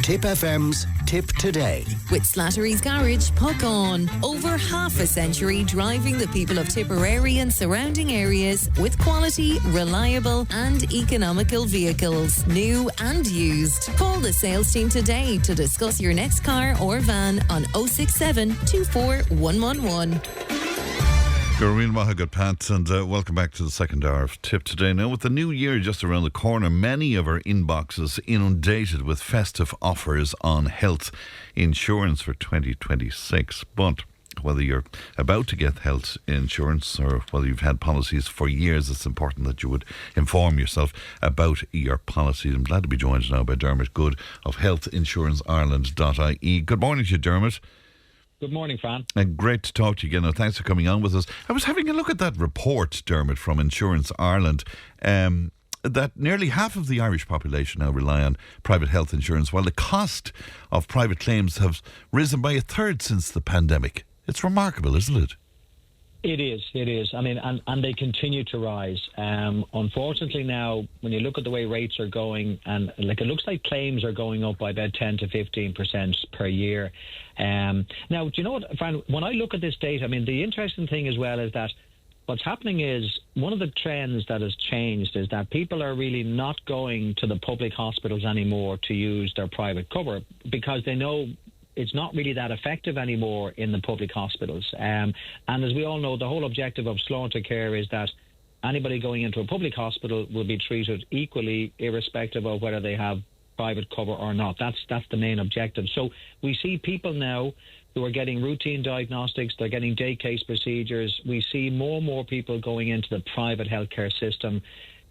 Tipp FM's Tipp Today. With Slattery's Garage, Puck On. Over half a century driving the people of Tipperary and surrounding areas with quality, reliable and economical vehicles, new and used. Call the sales team today to discuss your next car or van on 067 24111. Goreen Mahagat Pat, and welcome back to the second hour of Tipp Today. Now, with the new year just around the corner, many of our inboxes inundated with festive offers on health insurance for 2026. But whether you're about to get health insurance or whether you've had policies for years, it's important that you would inform yourself about your policies. I'm glad to be joined now by Dermot Goode of healthinsuranceireland.ie. Good morning to you, Dermot. Good morning, Fran. And great to talk to you again. Now, thanks for coming on with us. I was having a look at that report, Dermot, from Insurance Ireland, that nearly half of the Irish population now rely on private health insurance, while the cost of private claims have risen by a third since the pandemic. It's remarkable, isn't it? It is. I mean, and they continue to rise. Unfortunately now, when you look at the way rates are going, and it looks like claims are going up by about 10 to 15% per year. Now, do you know what, Fran, when I look at this data, I mean, the interesting thing as well is that what's happening is one of the trends that has changed is that people are really not going to the public hospitals anymore to use their private cover because they know it's not really that effective anymore in the public hospitals. And as we all know, the whole objective of Slaughter Care is that anybody going into a public hospital will be treated equally, irrespective of whether they have private cover or not. That's the main objective. So we see people now who are getting routine diagnostics, they're getting day case procedures. We see more and more people going into the private healthcare system,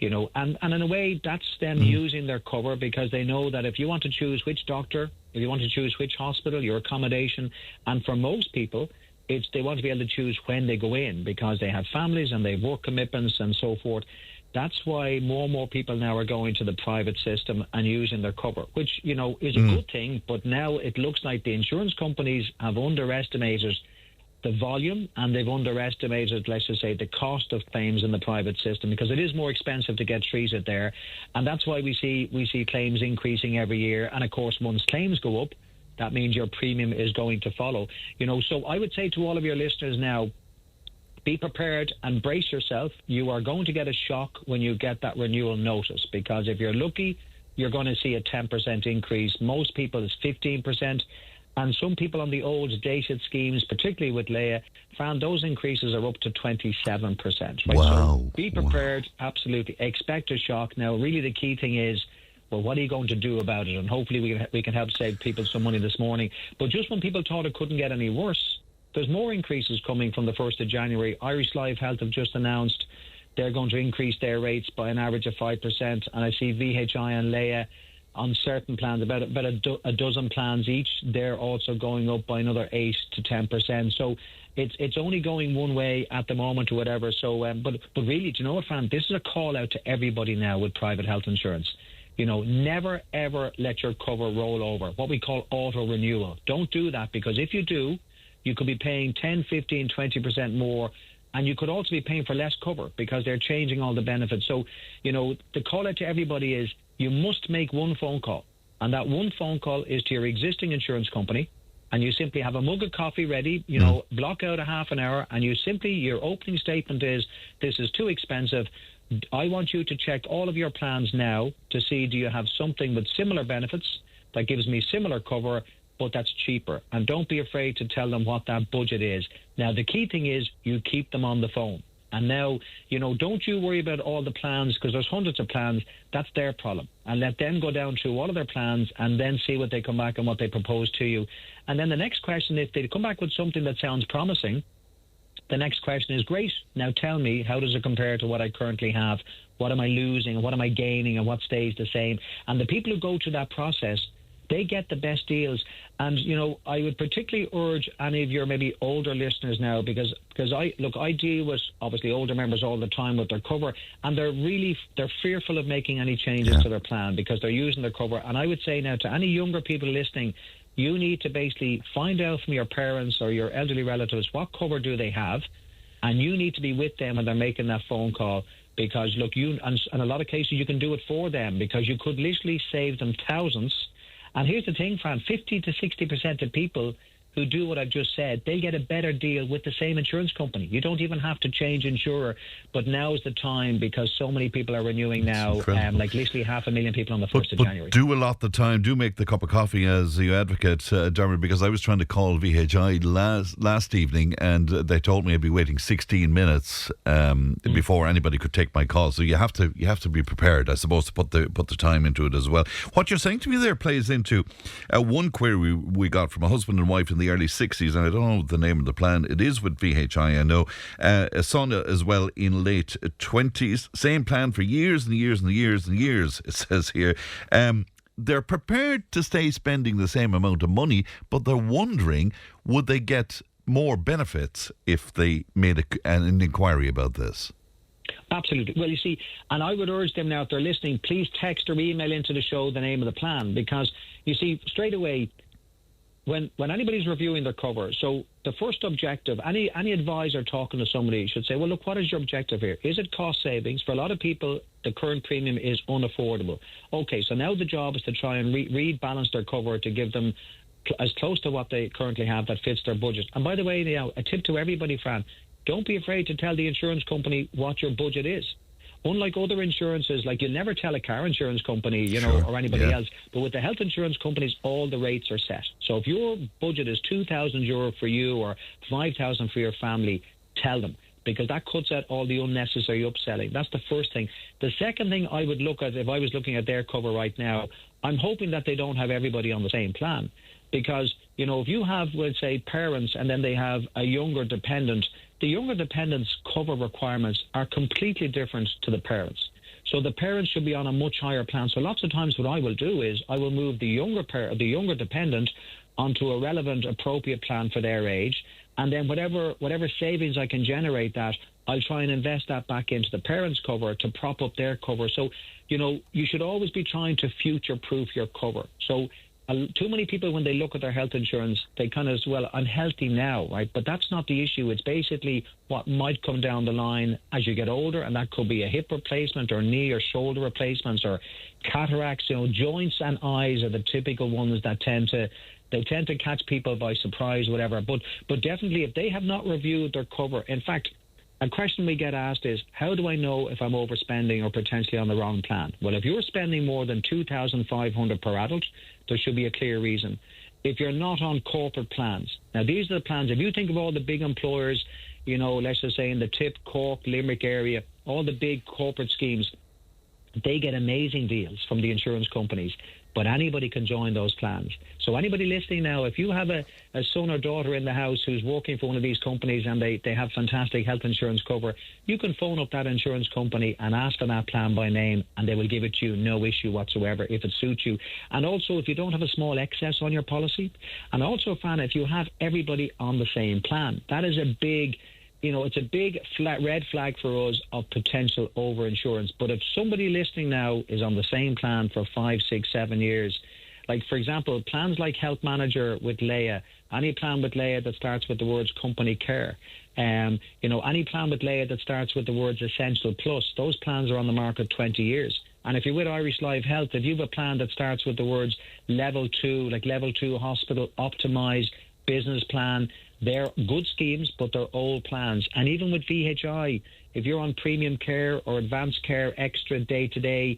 you know, and in a way that's them using their cover because they know that if you want to choose which doctor, if you want to choose which hospital, your accommodation, and for most people, they want to be able to choose when they go in because they have families and they have work commitments and so forth. That's why more and more people now are going to the private system and using their cover, which, you know, is a good thing. But now it looks like the insurance companies have underestimated the volume and they've underestimated, let's just say, the cost of claims in the private system because it is more expensive to get treated there. And that's why we see claims increasing every year. And of course, once claims go up, that means your premium is going to follow. You know, so I would say to all of your listeners now, be prepared and brace yourself. You are going to get a shock when you get that renewal notice because if you're lucky, you're going to see a 10% increase. Most people is 15%. And some people on the old dated schemes, particularly with Leah, found those increases are up to 27%. Right? Wow. So be prepared, absolutely. Expect a shock. Now, really the key thing is, well, what are you going to do about it? And hopefully we can help save people some money this morning. But just when people thought it couldn't get any worse, there's more increases coming from the 1st of January. Irish Life Health have just announced they're going to increase their rates by an average of 5%. And I see VHI and Leah on certain plans, about a dozen plans each, they're also going up by another 8 to 10%. So it's only going one way at the moment or whatever. So, but really, do you know what, Fran? This is a call out to everybody now with private health insurance. You know, never ever let your cover roll over. What we call auto renewal. Don't do that because if you do, you could be paying 10, 15, 20% more. And you could also be paying for less cover because they're changing all the benefits. So, you know, the call out to everybody is you must make one phone call. And that one phone call is to your existing insurance company. And you simply have a mug of coffee ready, you know, block out a half an hour. And your opening statement is, this is too expensive. I want you to check all of your plans now to see, do you have something with similar benefits that gives me similar cover, but that's cheaper. And don't be afraid to tell them what that budget is. Now, the key thing is you keep them on the phone. And now, you know, don't you worry about all the plans because there's hundreds of plans. That's their problem. And let them go down through all of their plans and then see what they come back and what they propose to you. And then the next question, if they come back with something that sounds promising, the next question is, great, now tell me, how does it compare to what I currently have? What am I losing and what am I gaining and what stays the same? And the people who go through that process, they get the best deals. And, you know, I would particularly urge any of your maybe older listeners now because I deal with obviously older members all the time with their cover and they're fearful of making any changes to their plan because they're using their cover. And I would say now to any younger people listening, you need to basically find out from your parents or your elderly relatives what cover do they have, and you need to be with them when they're making that phone call because, look, and in a lot of cases you can do it for them because you could literally save them thousands And here's the thing, Fran, 50 to 60% of people who do what I've just said, they'll get a better deal with the same insurance company. You don't even have to change insurer, but now's the time because so many people are renewing now, like literally 500,000 people on the 1st of January. Do allot the time, do make the cup of coffee as you advocate, Dermot, because I was trying to call VHI last evening and they told me I'd be waiting 16 minutes before anybody could take my call. So you have to be prepared, I suppose, to put the time into it as well. What you're saying to me there plays into one query we got from a husband and wife in the early 60s, and I don't know the name of the plan. It is with VHI, I know. A son as well in late 20s. Same plan for years and years and years and years, it says here. They're prepared to stay spending the same amount of money, but they're wondering, would they get more benefits if they made an inquiry about this? Absolutely. Well, you see, and I would urge them now, if they're listening, please text or email into the show the name of the plan, because, you see, straight away, when anybody's reviewing their cover, so the first objective, any advisor talking to somebody should say, well, look, what is your objective here? Is it cost savings? For a lot of people, the current premium is unaffordable. Okay, so now the job is to try and rebalance their cover to give them as close to what they currently have that fits their budget. And by the way, now, a tip to everybody, Fran, don't be afraid to tell the insurance company what your budget is. Unlike other insurances, like you'll never tell a car insurance company, you know, or anybody else, but with the health insurance companies, all the rates are set. So if your budget is €2,000 for you or $5,000 for your family, tell them, because that cuts out all the unnecessary upselling. That's the first thing. The second thing I would look at, if I was looking at their cover right now, I'm hoping that they don't have everybody on the same plan, because, you know, if you have, let's say, parents and then they have a younger dependent, the younger dependents' cover requirements are completely different to the parents. So the parents should be on a much higher plan. So lots of times what I will do is I will move the younger dependent onto a relevant, appropriate plan for their age. And then whatever savings I can generate that, I'll try and invest that back into the parents' cover to prop up their cover. So, you know, you should always be trying to future-proof your cover. So too many people, when they look at their health insurance, they kind of, well, I'm healthy now, right? But that's not the issue. It's basically what might come down the line as you get older, and that could be a hip replacement or knee or shoulder replacements or cataracts. You know, joints and eyes are the typical ones that tend to catch people by surprise, whatever. But definitely, if they have not reviewed their cover, in fact, a question we get asked is, how do I know if I'm overspending or potentially on the wrong plan? Well, if you're spending more than $2,500 per adult, there should be a clear reason. If you're not on corporate plans, now these are the plans, if you think of all the big employers, you know, let's just say in the Tipp, Cork, Limerick area, all the big corporate schemes, they get amazing deals from the insurance companies, but anybody can join those plans. So anybody listening now, if you have a son or daughter in the house who's working for one of these companies and they have fantastic health insurance cover, you can phone up that insurance company and ask for that plan by name, and they will give it to you, no issue whatsoever, if it suits you. And also, if you don't have a small excess on your policy, and also, Fran, if you have everybody on the same plan, that is a big... You know, it's a big red flag for us of potential over-insurance. But if somebody listening now is on the same plan for 5, 6, 7 years, like, for example, plans like Health Manager with Leah, any plan with Leah that starts with the words Company Care, you know, any plan with Leah that starts with the words Essential Plus, those plans are on the market 20 years. And if you're with Irish Life Health, if you have a plan that starts with the words Level 2, like Level 2 Hospital, Optimised, Business Plan, they're good schemes, but they're old plans. And even with VHI, if you're on premium care or advanced care, extra day-to-day,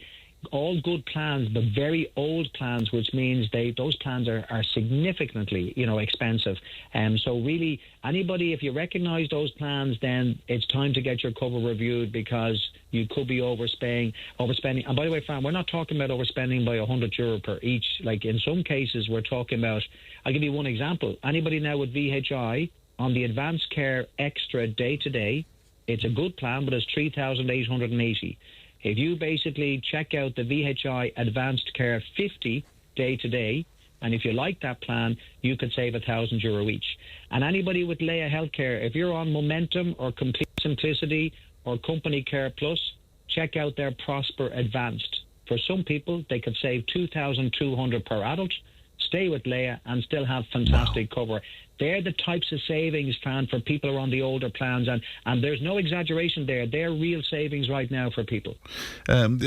all good plans, but very old plans, which means those plans are significantly, you know, expensive. So really, anybody, if you recognise those plans, then it's time to get your cover reviewed, because you could be overspending. And by the way, Fran, we're not talking about overspending by €100 per each. Like in some cases, we're talking about, I'll give you one example. Anybody now with VHI on the advanced care extra day-to-day, it's a good plan, but it's $3,880. If you basically check out the VHI Advanced Care 50 day-to-day, and if you like that plan, you could save €1,000 each. And anybody with Leah Healthcare, if you're on Momentum or Complete Simplicity or Company Care Plus, check out their Prosper Advanced. For some people, they could save $2,200 per adult, stay with Leia and still have fantastic cover. They're the types of savings, Fran, for people who are on the older plans, and there's no exaggeration there. They're real savings right now for people.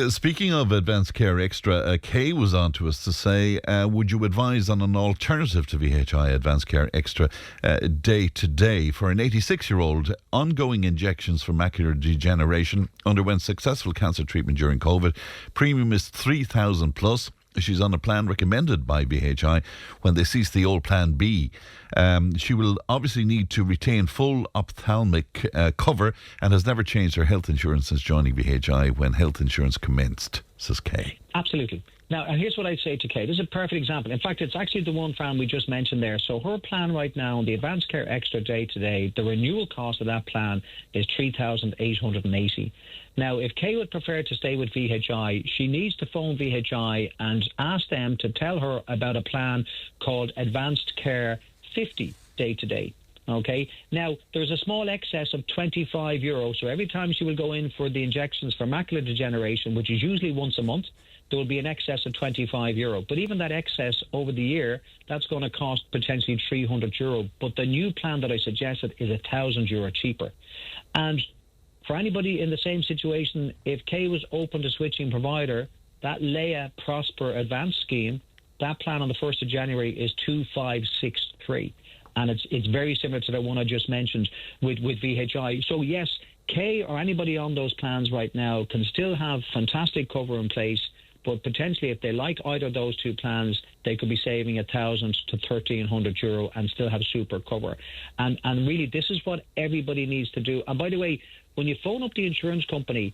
Speaking of Advanced Care Extra, Kay was on to us to say, would you advise on an alternative to VHI Advanced Care Extra day to day for an 86-year-old? Ongoing injections for macular degeneration, underwent successful cancer treatment during COVID. Premium is $3,000 plus. She's on a plan recommended by BHI when they cease the old Plan B. She will obviously need to retain full ophthalmic cover and has never changed her health insurance since joining BHI when health insurance commenced, says Kay. Absolutely. Now, and here's what I'd say to Kay. This is a perfect example. In fact, it's actually the one, Fran, we just mentioned there. So her plan right now, the Advanced Care Extra Day Today, the renewal cost of that plan is $3,880. Now, if Kay would prefer to stay with VHI, she needs to phone VHI and ask them to tell her about a plan called Advanced Care 50 Day Today. Okay. Now, there's a small excess of €25. So every time she will go in for the injections for macular degeneration, which is usually once a month, there will be an excess of €25. But even that excess over the year, that's going to cost potentially €300. But the new plan that I suggested is €1,000 cheaper. And for anybody in the same situation, if Kay was open to switching provider, that Leia Prosper Advanced scheme, that plan on the 1st of January is 2563. And it's very similar to the one I just mentioned with VHI. So yes, Kay or anybody on those plans right now can still have fantastic cover in place, but potentially if they like either of those two plans, they could be saving €1,000 to €1,300 and still have super cover. And really, this is what everybody needs to do. And by the way, when you phone up the insurance company,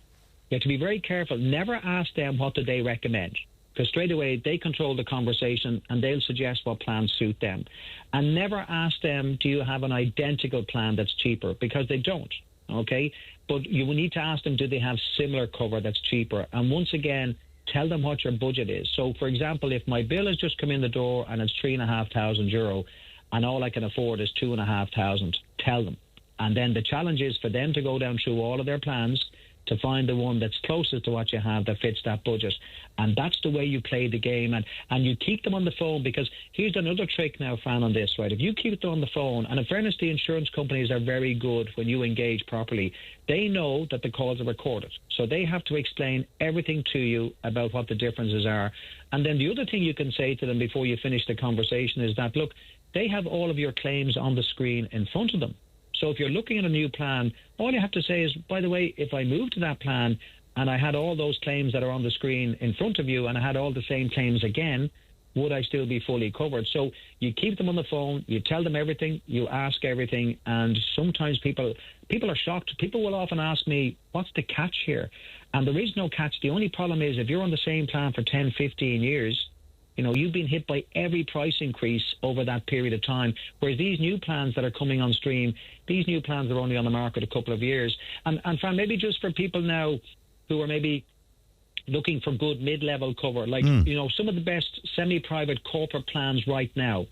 you have to be very careful. Never ask them what do they recommend, because straight away they control the conversation and they'll suggest what plans suit them. And never ask them, do you have an identical plan that's cheaper? Because they don't, okay? But you will need to ask them, do they have similar cover that's cheaper? And once again, tell them what your budget is. So, for example, if my bill has just come in the door and it's €3,500 and all I can afford is €2,500, tell them. And then the challenge is for them to go down through all of their plans to find the one that's closest to what you have that fits that budget. And that's the way you play the game. And you keep them on the phone, because here's another trick now, Fran, on this, right? If you keep them on the phone, and in fairness, the insurance companies are very good when you engage properly. They know that the calls are recorded. So they have to explain everything to you about what the differences are. And then the other thing you can say to them before you finish the conversation is that, look, they have all of your claims on the screen in front of them. So if you're looking at a new plan, all you have to say is, by the way, if I moved to that plan and I had all those claims that are on the screen in front of you and I had all the same claims again, would I still be fully covered? So you keep them on the phone, you tell them everything, you ask everything, and sometimes people are shocked. People will often ask me, what's the catch here? And there is no catch. The only problem is if you're on the same plan for 10, 15 years, you know, you've been hit by every price increase over that period of time, whereas these new plans that are coming on stream, these new plans are only on the market a couple of years. And Fran, maybe just for people now who are maybe looking for good mid-level cover, like, you know, some of the best semi-private corporate plans right now.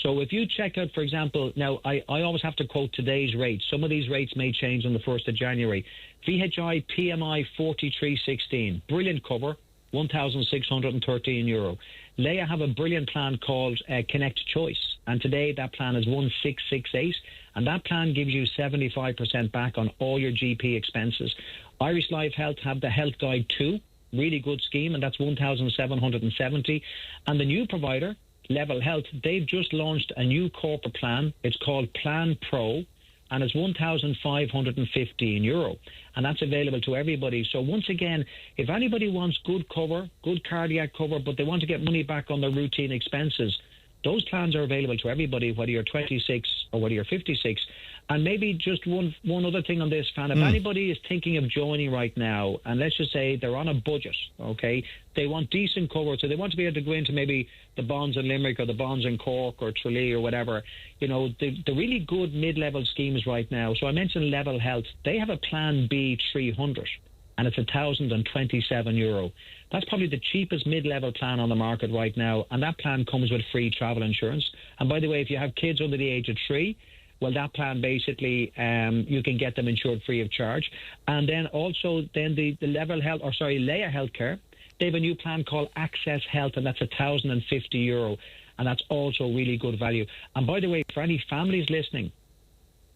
So if you check out, for example, now I always have to quote today's rates. Some of these rates may change on the 1st of January. VHI PMI 4316, brilliant cover, €1,613. Leia have a brilliant plan called Connect Choice, and today that plan is 1668, and that plan gives you 75% back on all your GP expenses. Irish Life Health have the Health Guide 2, really good scheme, and that's 1,770. And the new provider, Level Health, they've just launched a new corporate plan. It's called Plan Pro, and it's €1,515, and that's available to everybody. So once again, if anybody wants good cover, good cardiac cover, but they want to get money back on their routine expenses, those plans are available to everybody, whether you're 26 or whether you're 56. And maybe just one other thing on this, Fran. If anybody is thinking of joining right now, and let's just say they're on a budget, okay, they want decent cover, so they want to be able to go into maybe the bonds in Limerick or the bonds in Cork or Tralee or whatever, you know, the really good mid-level schemes right now. So I mentioned Level Health. They have a Plan B 300, and it's €1,027. That's probably the cheapest mid-level plan on the market right now, and that plan comes with free travel insurance. And by the way, if you have kids under the age of 3, well, that plan basically, you can get them insured free of charge. And then also the Level Health, Leia Healthcare, they have a new plan called Access Health, and that's €1,050. and that's also really good value. And by the way, for any families listening,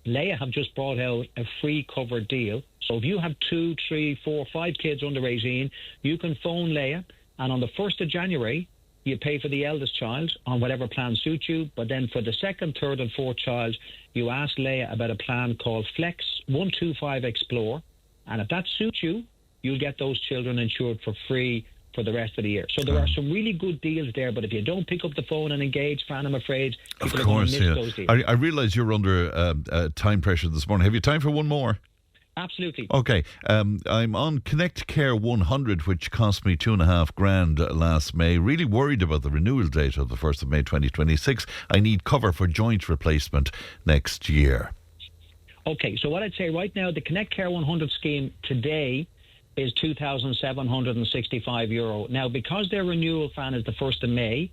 Leia have just brought out a free cover deal. So if you have 2, 3, 4, 5 kids under 18, you can phone Leia, and on the 1st of January, you pay for the eldest child on whatever plan suits you. But then for the 2nd, 3rd and 4th child, you ask Leia about a plan called Flex 125 Explore. And if that suits you, you'll get those children insured for free for the rest of the year. So there are some really good deals there, but if you don't pick up the phone and engage, Fran, I'm afraid people are going to miss those deals. I realise you're under time pressure this morning. Have you time for one more? Absolutely. Okay, I'm on Connect Care 100, which cost me $2,500 last May. Really worried about the renewal date of the 1st of May 2026. I need cover for joint replacement next year. Okay, so what I'd say right now, the Connect Care 100 scheme today is €2,765. Now, because their renewal, Fran, is the 1st of May,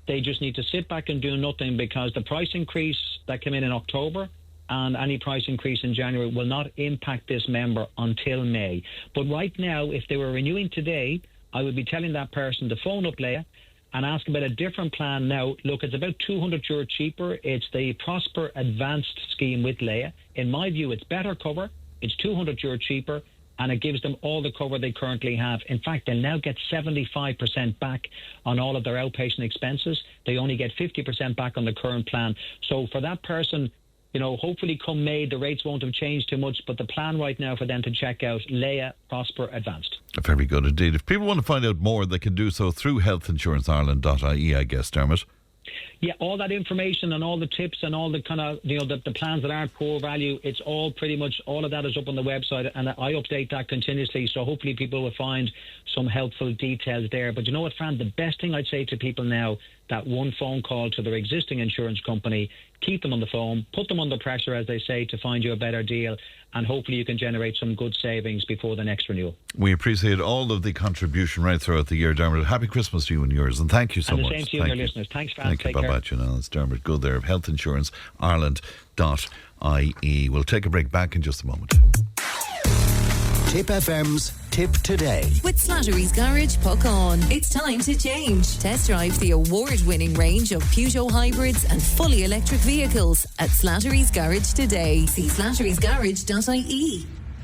they just need to sit back and do nothing, because the price increase that came in October and any price increase in January will not impact this member until May. But right now, if they were renewing today, I would be telling that person to phone up Leia and ask about a different plan. Now, look, it's about €200 cheaper. It's the Prosper Advanced scheme with Leia. In my view, it's better cover. It's €200 cheaper, and it gives them all the cover they currently have. In fact, they'll now get 75% back on all of their outpatient expenses. They only get 50% back on the current plan. So for that person, you know, hopefully come May, the rates won't have changed too much, but the plan right now for them to check out Leia Prosper Advanced. Very good indeed. If people want to find out more, they can do so through healthinsuranceIreland.ie, I guess, Dermot. Yeah, all that information and all the tips and all the kind of, you know, the plans that aren't core value, it's all pretty much, all of that is up on the website, and I update that continuously, so hopefully people will find some helpful details there. But you know what, Fran, the best thing I'd say to people now, that one phone call to their existing insurance company, keep them on the phone, put them under pressure, as they say, to find you a better deal, and hopefully you can generate some good savings before the next renewal. We appreciate all of the contribution right throughout the year, Dermot. Happy Christmas to you and yours, and thank you so much. And the same to you and your listeners. Thanks, Fran. Thank you. Bye-bye. It's Dermot Goode there of healthinsuranceIreland.ie. We'll take a break, back in just a moment. Tipp FM's Tipp Today. With Slattery's Garage, puck on. It's time to change. Test drive the award-winning range of Peugeot hybrids and fully electric vehicles at Slattery's Garage today. See slatterysgarage.ie.